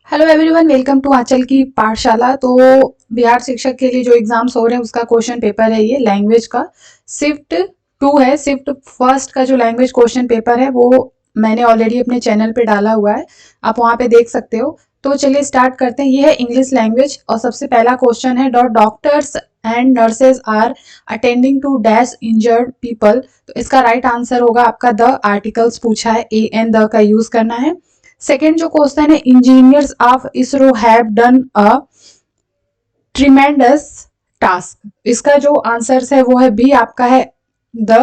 Hello everyone, welcome to आंचल की पाठशाला। तो बिहार शिक्षक के लिए जो एग्जाम्स हो रहे हैं उसका क्वेश्चन पेपर है ये लैंग्वेज का। शिफ्ट 2 है। शिफ्ट फर्स्ट का जो लैंग्वेज क्वेश्चन पेपर है वो मैंने ऑलरेडी अपने चैनल पे डाला हुआ है, आप वहाँ पे देख सकते हो। तो चलिए स्टार्ट करते हैं। ये है इंग्लिश लैंग्वेज और सबसे पहला क्वेश्चन है doctors and nurses are attending to dash injured people. तो इसका राइट आंसर होगा आपका द। आर्टिकल्स पूछा है, ए एन द का यूज करना है। सेकेंड जो क्वेश्चन है, engineers of ISRO have done a tremendous task. इसका जो आंसर है वो है बी, आपका है द।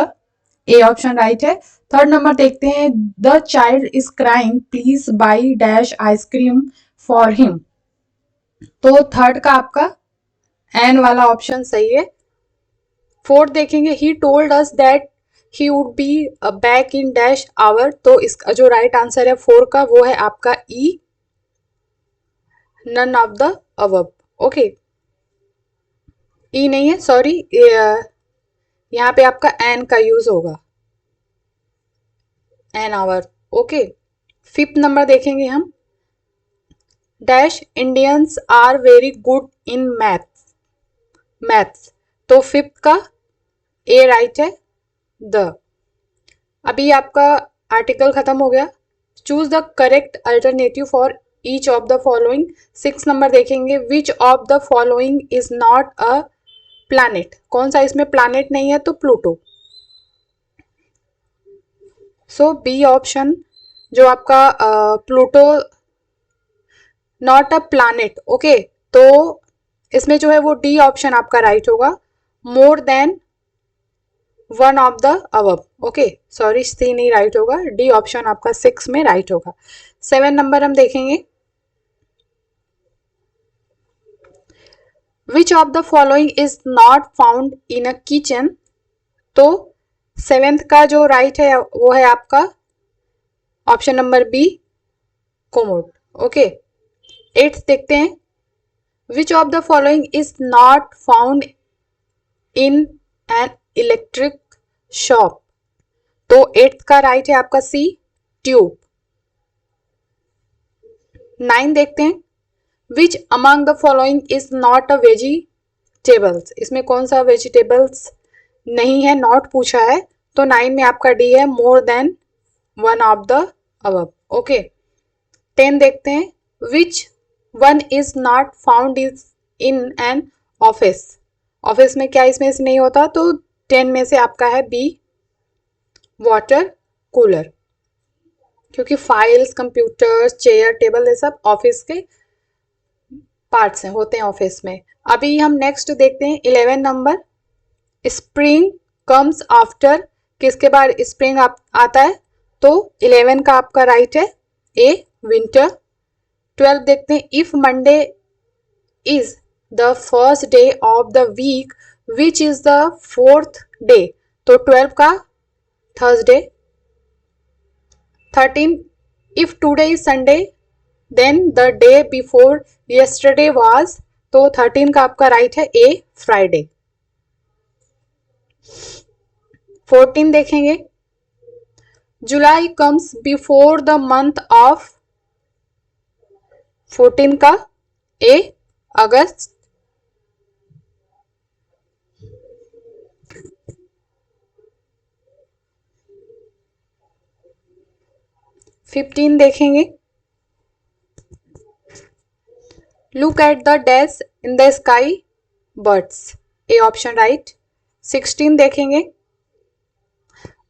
ए ऑप्शन राइट है। थर्ड नंबर देखते हैं, the child is crying please by dash ice cream for him. तो थर्ड का आपका एन वाला ऑप्शन सही है। फोर्थ देखेंगे, he told us that he would be back in dash hour. तो इसका जो राइट आंसर है फोर का वो है आपका E, none of the above. Okay, E नहीं है, सॉरी, यहाँ पे आपका एन का यूज होगा, an hour. Okay, fifth number देखेंगे हम, dash Indians are very good in maths. तो फिफ्थ का ए राइट है, द। अभी आपका आर्टिकल खत्म हो गया। Choose the correct alternative for each of the following. Six number देखेंगे, which of the following is not a planet. कौन सा इसमें प्लैनेट नहीं है? तो प्लूटो। सो बी ऑप्शन जो आपका Pluto not a planet. Okay, तो इसमें जो है वो डी ऑप्शन आपका राइट होगा, more then one of the above. Okay, sorry, C नहीं राइट होगा, डी ऑप्शन आपका सिक्स में राइट होगा। सेवन नंबर हम देखेंगे, which of the following is not found in a kitchen. तो सेवेंथ का जो राइट है वो है आपका option number B, commode. Okay, eighth देखते हैं, which of the following is not found in an electric shop. तो एट्थ का राइट है आपका सी, ट्यूब। नाइन देखते हैं, which among the following is not a vegetables. इसमें कौन सा वेजिटेबल्स नहीं है, नॉट पूछा है। तो नाइन में आपका डी है, more then one of the above. Okay, ten देखते हैं, which one is not found is in an office. Office में क्या इसमें से नहीं होता? तो टेन में से आपका है बी, वाटर कूलर, क्योंकि फाइल्स, कंप्यूटर्स, चेयर, टेबल, ये सब ऑफिस के पार्ट्स हैं, होते हैं ऑफिस में। अभी हम नेक्स्ट देखते हैं 11 नंबर, स्प्रिंग कम्स आफ्टर। किसके बाद स्प्रिंग आता है? तो 11 का आपका राइट है, ए, विंटर। 12 देखते हैं, if Monday is the first day of the week which is the fourth day. तो 12 का Thursday. 13, if today is Sunday then the day before yesterday was। तो 13 का आपका राइट है, ए, फ्राइडे। 14 देखेंगे, July comes before the month of. 14 का A, August. 15 देखेंगे, look at the dash in the sky, birds. A option right. 16 देखेंगे,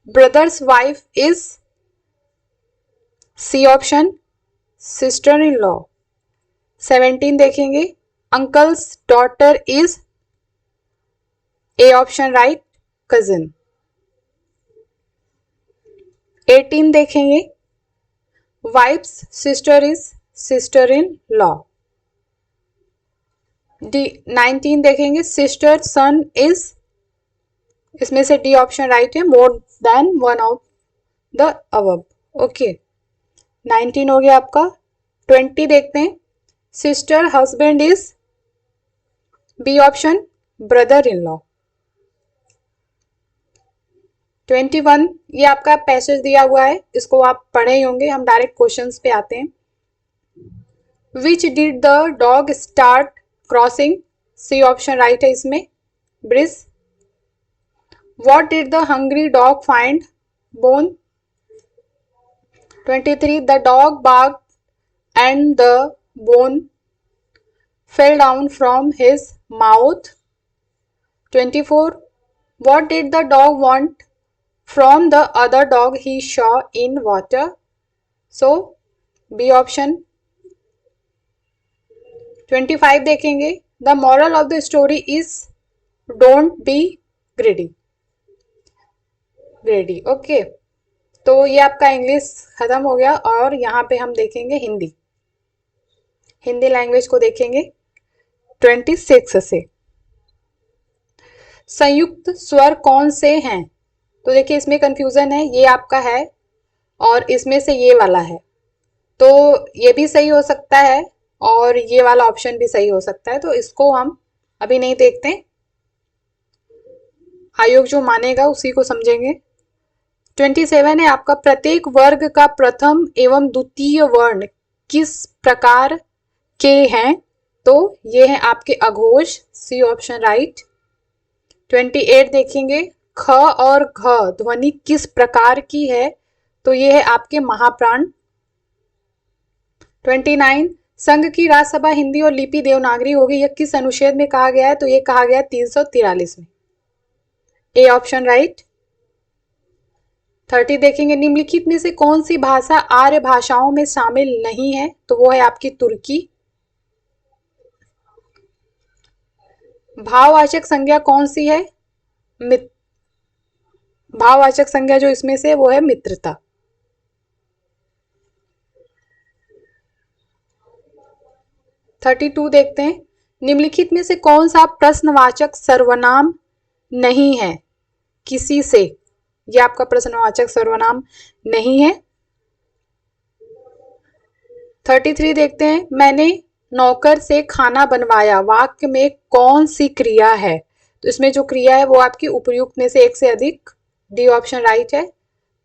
brother's wife is, C option, sister in law. 17 देखेंगे, uncle's daughter is, A option right, cousin. 18 देखेंगे, wife's sister is, sister in law. D 19 देखेंगे, sister sun is, इसमें से D option right है, more then one of the above. Okay, 19 हो गया आपका। 20 देखते हैं, sister husband is, B option, brother in law. 21, ये आपका पैसेज दिया हुआ है, इसको आप पढ़े ही होंगे, हम डायरेक्ट क्वेश्चंस पे आते हैं। Which did the dog start crossing, C option right है इसमें, bridge. What did the hungry dog find, bone. 23 the dog barked and the bone fell down from his mouth. 24 what did the dog want from the other dog he saw in water, so B option। 25 देखेंगे, the moral of the story is don't be greedy। Okay, तो ये आपका English खत्म हो गया और यहाँ पे हम देखेंगे हिंदी लैंग्वेज को देखेंगे 26 से। संयुक्त स्वर कौन से हैं, तो देखिए इसमें कंफ्यूजन है, ये आपका है और इसमें से ये वाला है, तो ये भी सही हो सकता है और ये वाला ऑप्शन भी सही हो सकता है, तो इसको हम अभी नहीं देखते, आयोग जो मानेगा उसी को समझेंगे। 27 है आपका, प्रत्येक वर्ग का प्रथम एवं द्वितीय वर्ण किस प्रकार के हैं, तो ये है आपके अघोष, सी ऑप्शन राइट। 28 देखेंगे, ख और घ ध्वनि किस प्रकार की है, तो ये है आपके महाप्राण। 29 संघ की राज्यसभा हिंदी और लिपि देवनागरी होगी, यह किस अनुच्छेद में कहा गया है, तो ये कहा गया 343 में, ए ऑप्शन राइट। 30 देखेंगे, निम्नलिखित में से कौन सी भाषा आर्य भाषाओं में शामिल नहीं है, तो वो है आपकी तुर्की। भाववाचक संज्ञा कौन सी है, भाववाचक संज्ञा जो इसमें से वो है मित्रता। 32 देखते हैं, निम्नलिखित में से कौन सा प्रश्नवाचक सर्वनाम नहीं है किसी से, यह आपका प्रश्नवाचक सर्वनाम नहीं है। 33 देखते हैं, मैंने नौकर से खाना बनवाया, वाक्य में कौन सी क्रिया है, तो इसमें जो क्रिया है वो आपकी उपर्युक्त में से एक से अधिक, डी ऑप्शन राइट है।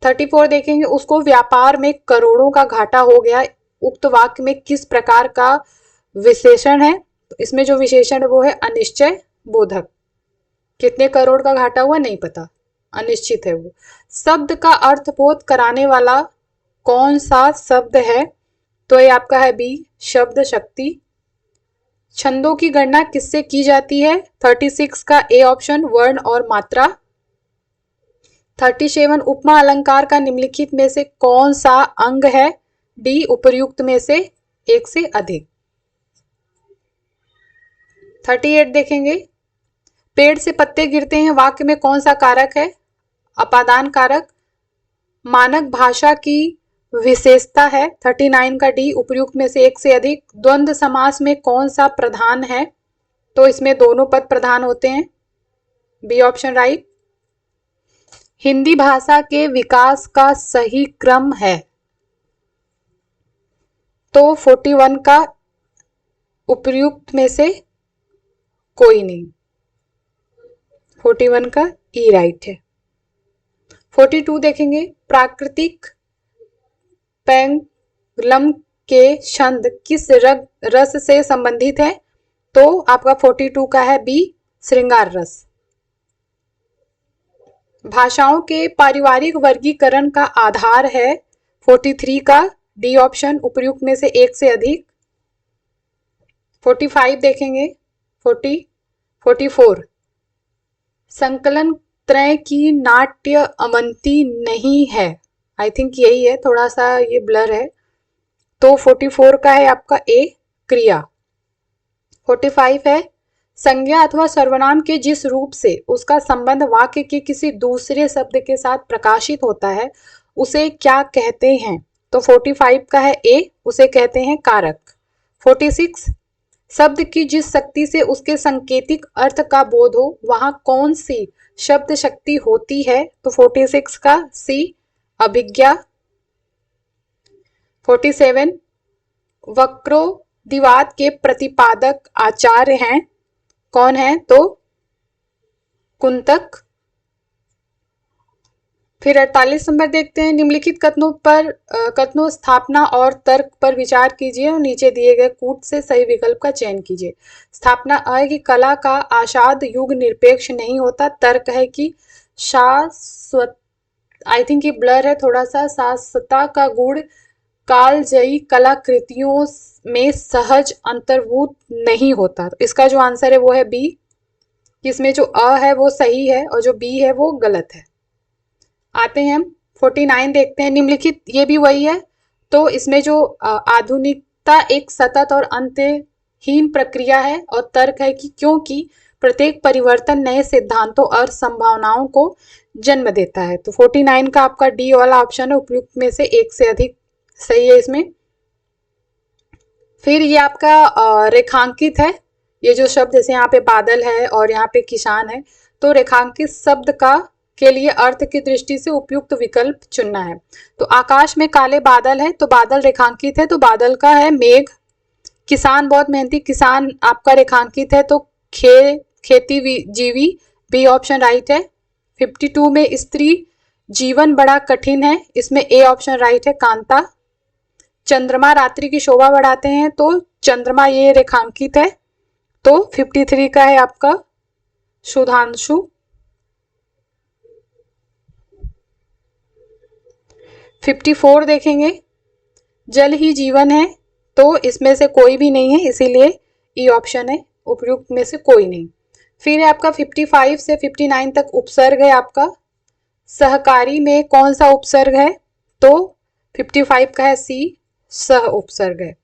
34 देखेंगे, उसको व्यापार में करोड़ों का घाटा हो गया, उक्त वाक्य में किस प्रकार का विशेषण है, तो इसमें जो विशेषण है वो है अनिश्चय बोधक, कितने करोड़ का घाटा हुआ नहीं पता, अनिश्चित है वो। शब्द का अर्थबोध कराने वाला कौन सा शब्द है, तो ये आपका है बी शब्द शक्ति। छंदों की गणना किससे की जाती है, 36 का ए ऑप्शन वर्ण और मात्रा। 37 उपमा अलंकार का निम्नलिखित में से कौन सा अंग है, डी उपर्युक्त में से एक से अधिक। 38 देखेंगे, पेड़ से पत्ते गिरते हैं, वाक्य में कौन सा कारक है, अपादान कारक। मानक भाषा की विशेषता है, 39 का डी उपर्युक्त में से एक से अधिक। द्वंद्व समास में कौन सा प्रधान है, तो इसमें दोनों पद प्रधान होते हैं, बी ऑप्शन राइट। हिंदी भाषा के विकास का सही क्रम है, तो 41 का उपर्युक्त में से कोई नहीं, 41 का ई राइट है। 42 देखेंगे, प्राकृतिक पेंगलम के छंद किस रस से संबंधित है, तो आपका 42 का है बी श्रृंगार रस। भाषाओं के पारिवारिक वर्गीकरण का आधार है, 43 का डी ऑप्शन उपर्युक्त में से एक से अधिक। 45 देखेंगे, 44 संकलन त्रय की नाट्य अवंती नहीं है, आई थिंक यही है, थोड़ा सा ये ब्लर है, तो 44 का है आपका ए क्रिया। 45 है संज्ञा अथवा सर्वनाम के जिस रूप से उसका संबंध वाक्य के किसी दूसरे शब्द के साथ प्रकाशित होता है उसे क्या कहते हैं, तो 45 का है ए, उसे कहते हैं कारक। 46 शब्द की जिस शक्ति से उसके सांकेतिक अर्थ का बोध हो वहां कौन सी शब्द शक्ति होती है, तो 46 का सी अभिज्ञा। 47 वक्रोद्विवाद के प्रतिपादक आचार्य हैं, कौन है, तो कुंतक। फिर 48 नंबर देखते हैं, निम्नलिखित कथनों स्थापना और तर्क पर विचार कीजिए और नीचे दिए गए कूट से सही विकल्प का चयन कीजिए। स्थापना है कि कला का आशाद युग निरपेक्ष नहीं होता। तर्क है कि शाश्वत, आई थिंक ये ब्लर है थोड़ा सा, शाश्वतता का गुण कालजयी कलाकृतियों में सहज अंतर्भूत नहीं होता। तो इसका जो आंसर है वो है बी। इसमें जो अ है वो सही है और जो बी है वो गलत है। आते हैं हम 49 देखते हैं, निम्नलिखित, ये भी वही है। तो इसमें जो आधुनिकता एक सतत और अंतहीन प्रक्रिया है और तर्क है कि क्योंकि प्रत्येक परिवर्तन नए सिद्धांतों और संभावनाओं को जन्म देता है। तो 49 का आपका डी वाला ऑप्शन है, उपयुक्त में से एक से अधिक सही है इसमें। फिर ये आपका रेखांकित है, ये जो शब्द जैसे यहाँ पे बादल है और यहाँ पे किसान है, तो रेखांकित शब्द का के लिए अर्थ की दृष्टि से उपयुक्त विकल्प चुनना है। तो आकाश में काले बादल है, तो बादल रेखांकित है, तो बादल का है मेघ। किसान बहुत मेहनती, किसान आपका रेखांकित है, तो खेती जीवी, बी ऑप्शन राइट है। 52 में स्त्री जीवन बड़ा कठिन है, इसमें ए ऑप्शन राइट है, कांता। चंद्रमा रात्रि की शोभा बढ़ाते हैं, तो चंद्रमा ये रेखांकित है, तो 53 का है आपका सुधांशु। 54 देखेंगे, जल ही जीवन है, तो इसमें से कोई भी नहीं है, इसीलिए ई ऑप्शन है, उपयुक्त में से कोई नहीं। फिर है आपका 55 से 59 तक उपसर्ग है आपका। सहकारी में कौन सा उपसर्ग है? तो 55 का है सी, सह उपसर्ग है।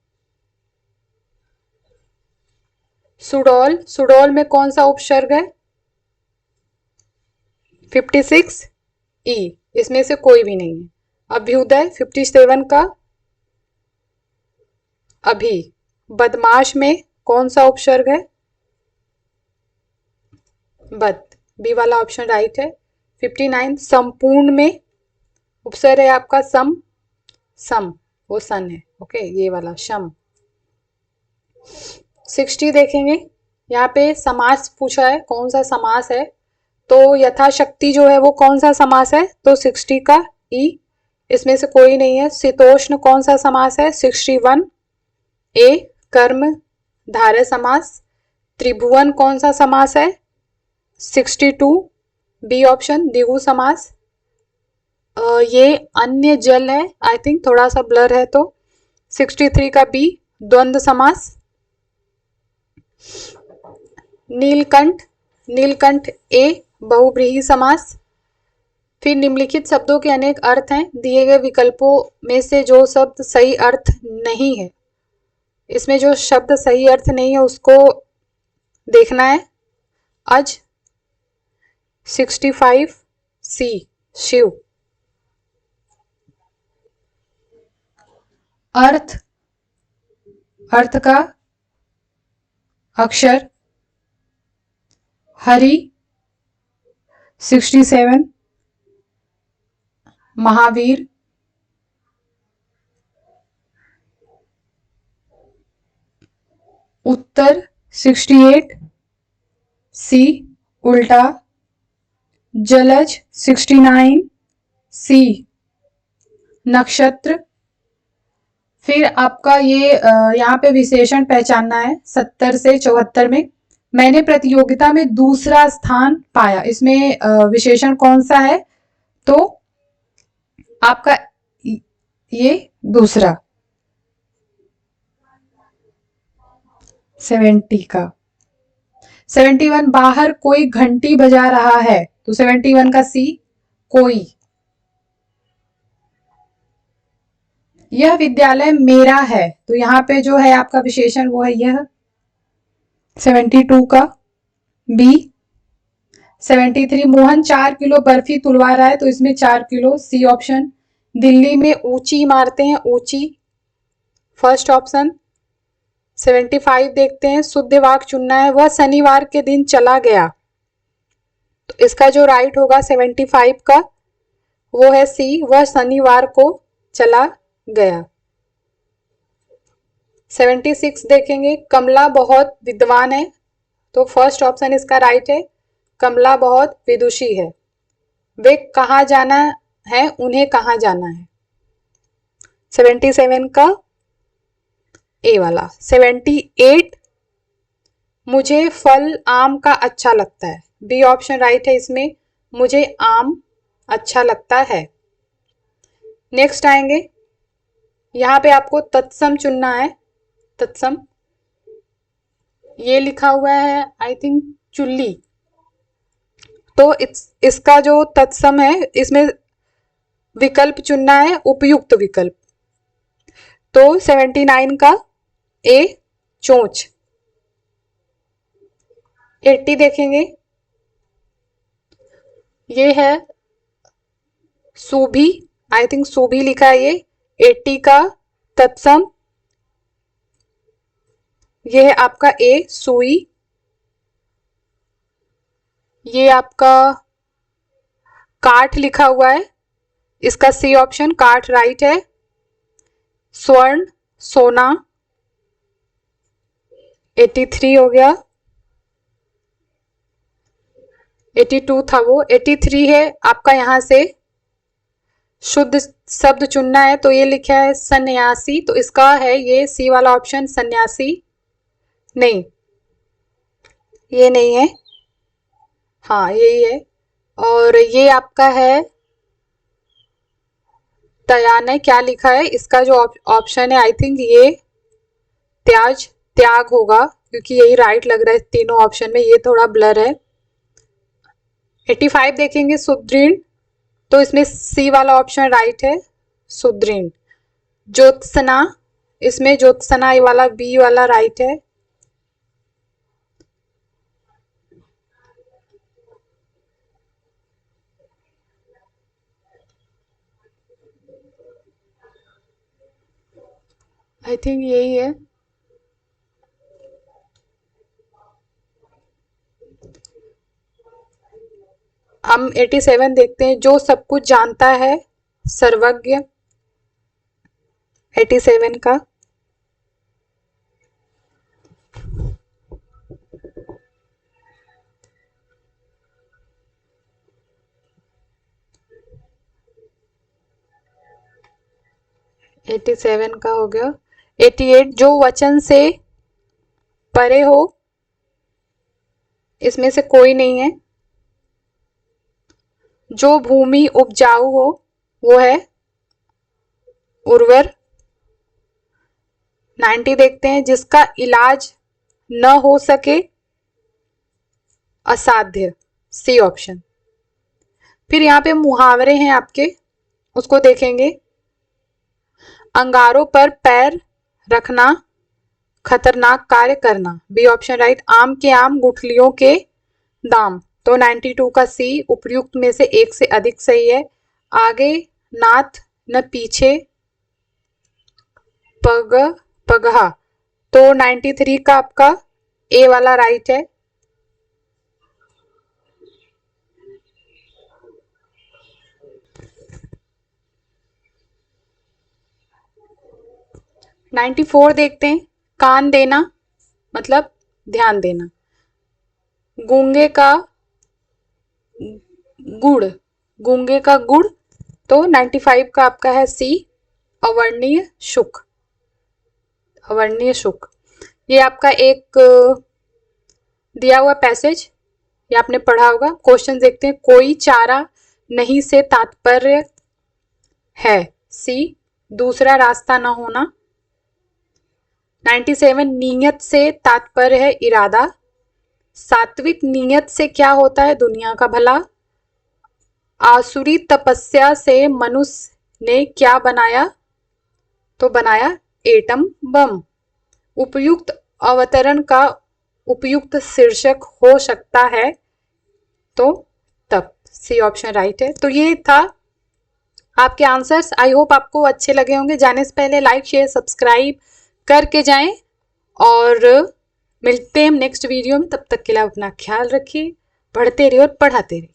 सुडौल, सुडौल में कौन सा उपसर्ग है? 56 ई, इसमें से कोई भी नहीं है। अभ्युदय 57 का अभी। बदमाश में कौन सा उपसर्ग है? बद, बी वाला ऑप्शन राइट है। 59 संपूर्ण में उपसर्ग है आपका सम, सम वो सन है, ओके, ये वाला शम। 60 देखेंगे, यहाँ पे समास पूछा है, कौन सा समास है? तो यथाशक्ति जो है वो कौन सा समास है? तो 60 का ई, इसमें से कोई नहीं है। शीतोष्ण कौन सा समास है? 61 ए, कर्म धारय समास। त्रिभुवन कौन सा समास है? 62 बी ऑप्शन, द्विगु समास। ये अन्य जल है, आई थिंक थोड़ा सा ब्लर है, तो 63 का बी, द्वंद्व समास। नीलकंठ, नीलकंठ ए, बहुव्रीहि समास। फिर निम्नलिखित शब्दों के अनेक अर्थ हैं, दिए गए विकल्पों में से जो शब्द सही अर्थ नहीं है, इसमें जो शब्द सही अर्थ नहीं है उसको देखना है। अज 65 सी, शिव। अर्थ, अर्थ का अक्षर हरि 67 महावीर। उत्तर 68 सी, उल्टा। जलज 69 सी, नक्षत्र। फिर आपका ये यहाँ पे विशेषण पहचानना है 70 से 74 में। मैंने प्रतियोगिता में दूसरा स्थान पाया, इसमें विशेषण कौन सा है? तो आपका ये दूसरा 70 का। 71 बाहर कोई घंटी बजा रहा है, तो 71 का सी, कोई। यह विद्यालय मेरा है, तो यहाँ पे जो है आपका विशेषण वो है यह, 72 का बी। 73 मोहन 4 किलो बर्फी तुलवा रहा है, तो इसमें 4 किलो, सी ऑप्शन। दिल्ली में ऊंची इमारतें हैं, ऊंची, फर्स्ट ऑप्शन। 75 देखते हैं, शुद्ध वाक्य चुनना है, वह शनिवार के दिन चला गया, तो इसका जो राइट होगा 75 का वो है सी, वह शनिवार को चला गया। 76 देखेंगे, कमला बहुत विद्वान है, तो फर्स्ट ऑप्शन इसका राइट है, कमला बहुत विदुषी है। वे कहाँ जाना हैं उन्हें कहाँ जाना है। 77 का ए वाला। 78 मुझे फल आम का अच्छा लगता है। बी ऑप्शन राइट है इसमें, मुझे आम अच्छा लगता है। नेक्स्ट आएंगे, यहाँ पे आपको तत्सम चुनना है। तत्सम ये लिखा हुआ है आई थिंक चुल्ली, तो इसका जो तत्सम है इसमें विकल्प चुनना है उपयुक्त विकल्प। तो 79 का ए चोंच। 80 देखेंगे, ये है सूभी, आई थिंक सूभी लिखा है ये। 80 का तत्सम ये है आपका ए सुई। ये आपका काठ लिखा हुआ है, इसका सी ऑप्शन काठ राइट है। स्वर्ण सोना। 83 हो गया, 82 था वो। 83 है आपका, यहाँ से शुद्ध शब्द चुनना है, तो ये लिखा है सन्यासी, तो इसका है ये सी वाला ऑप्शन सन्यासी। नहीं, ये नहीं है, हाँ यही है। और ये आपका है तयाने, क्या लिखा है इसका जो ऑप्शन है आई थिंक ये त्याग होगा, क्योंकि यही राइट लग रहा है तीनों ऑप्शन में, ये थोड़ा ब्लर है। 85 देखेंगे सुदृढ़, तो इसमें सी वाला ऑप्शन राइट है सुदृढ़। ज्योत्सना, इसमें ज्योत्सना ये वाला बी वाला राइट है। आई थिंक यही है। हम 87 देखते हैं, जो सब कुछ जानता है सर्वज्ञ। 87 का हो गया। 88 जो वचन से परे हो, इसमें से कोई नहीं है। जो भूमि उपजाऊ हो वो है उर्वर। 90 देखते हैं, जिसका इलाज न हो सके असाध्य, सी ऑप्शन। फिर यहाँ पे मुहावरे हैं आपके, उसको देखेंगे। अंगारों पर पैर रखना, खतरनाक कार्य करना, बी ऑप्शन राइट। आम के आम गुठलियों के दाम, तो 92 का सी उपयुक्त में से एक से अधिक सही है। आगे नाथ न पीछे पगहा, तो 93 का आपका ए वाला राइट है। नाइन्टी 94 देखते हैं, कान देना मतलब ध्यान देना। गूंगे का गुड़, गूंगे का गुड़, तो 95 का आपका है सी अवर्णीय शुक। अवर्णीय शुक, ये आपका एक दिया हुआ पैसेज, ये आपने पढ़ा होगा। क्वेश्चन देखते हैं, कोई चारा नहीं से तात्पर्य है सी दूसरा रास्ता न होना। 97 नीयत से तात्पर्य है इरादा। सात्विक नीयत से क्या होता है दुनिया का भला। आसुरी तपस्या से मनुष्य ने क्या बनाया, तो बनाया एटम बम। उपयुक्त अवतरण का उपयुक्त शीर्षक हो सकता है, तो तप, सी ऑप्शन राइट है। तो ये था आपके आंसर्स। आई होप आपको अच्छे लगे होंगे। जाने से पहले लाइक शेयर सब्सक्राइब करके जाएं, और मिलते हैं नेक्स्ट वीडियो में। तब तक के लिए अपना ख्याल रखिए, पढ़ते रहिए और पढ़ाते रहिए।